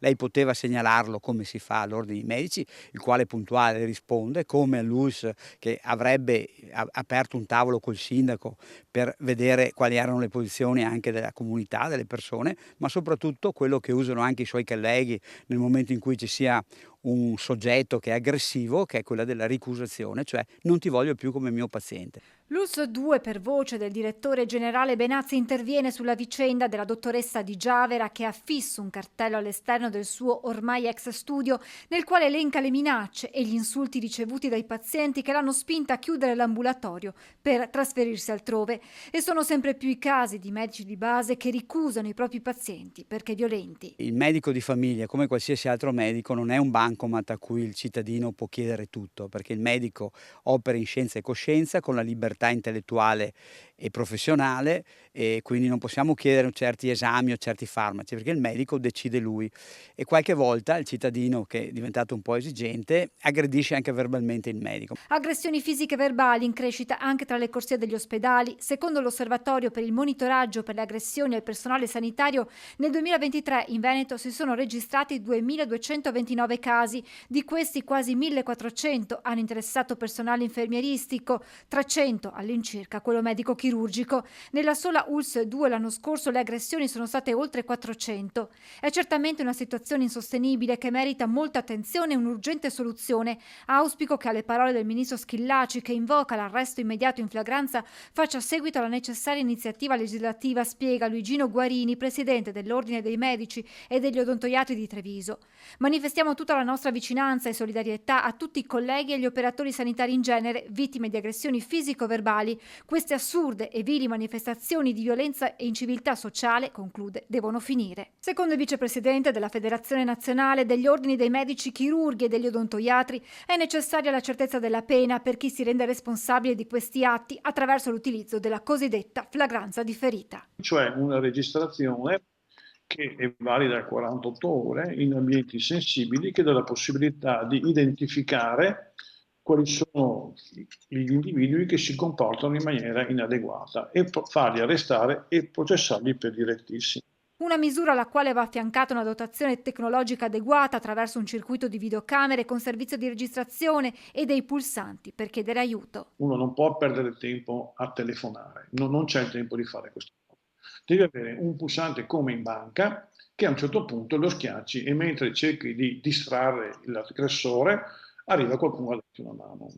lei poteva segnalarlo come si fa all'ordine dei medici, il quale puntuale risponde, come all'ULSS che avrebbe aperto un tavolo col sindaco per vedere quali erano le posizioni anche della comunità, delle persone, ma soprattutto quello che usano anche i suoi colleghi nel momento in cui ci sia un soggetto che è aggressivo, che è quella della ricusazione, cioè non ti voglio più come mio paziente. L'ULSS 2, per voce del direttore generale Benazzi, interviene sulla vicenda della dottoressa Di Giavera che ha fisso un cartello all'esterno del suo ormai ex studio nel quale elenca le minacce e gli insulti ricevuti dai pazienti che l'hanno spinta a chiudere l'ambulatorio per trasferirsi altrove. E sono sempre più i casi di medici di base che ricusano i propri pazienti perché violenti. Il medico di famiglia, come qualsiasi altro medico, non è un bancomat a cui il cittadino può chiedere tutto, perché il medico opera in scienza e coscienza con la libertà intellettuale e professionale e quindi non possiamo chiedere certi esami o certi farmaci, perché il medico decide lui. E qualche volta il cittadino, che è diventato un po' esigente, aggredisce anche verbalmente il medico. Aggressioni fisiche verbali in crescita anche tra le corsie degli ospedali. Secondo l'Osservatorio per il monitoraggio per le aggressioni al personale sanitario, nel 2023 in Veneto si sono registrati 2.229 casi, di questi quasi 1.400 hanno interessato personale infermieristico, 300 all'incirca quello medico-chirurgico. Nella sola ULSS 2 l'anno scorso le aggressioni sono state oltre 400. È certamente una situazione insostenibile che merita molta attenzione e un'urgente soluzione. Auspico che alle parole del ministro Schillaci, che invoca l'arresto immediato in flagranza, faccia seguito alla necessaria iniziativa legislativa, spiega Luigino Guarini, presidente dell'Ordine dei Medici e degli Odontoiatri di Treviso. Manifestiamo tutta la nostra vicinanza e solidarietà a tutti i colleghi e agli operatori sanitari in genere, vittime di aggressioni fisico-verbali. Queste assurde e vili manifestazioni di violenza e inciviltà sociale, conclude, devono finire. Secondo il vicepresidente della Federazione Nazionale degli Ordini dei Medici Chirurghi e degli Odontoiatri, è necessaria la certezza della pena per chi si rende responsabile di questi atti attraverso l'utilizzo della cosiddetta flagranza differita. Cioè una registrazione che è valida 48 ore in ambienti sensibili, che dà la possibilità di identificare quali sono gli individui che si comportano in maniera inadeguata e farli arrestare e processarli per direttissimi. Una misura alla quale va affiancata una dotazione tecnologica adeguata attraverso un circuito di videocamere con servizio di registrazione e dei pulsanti per chiedere aiuto. Uno non può perdere tempo a telefonare, non c'è il tempo di fare questo. Devi avere un pulsante come in banca che a un certo punto lo schiacci e mentre cerchi di distrarre l'aggressore arriva qualcuno a darti una mano.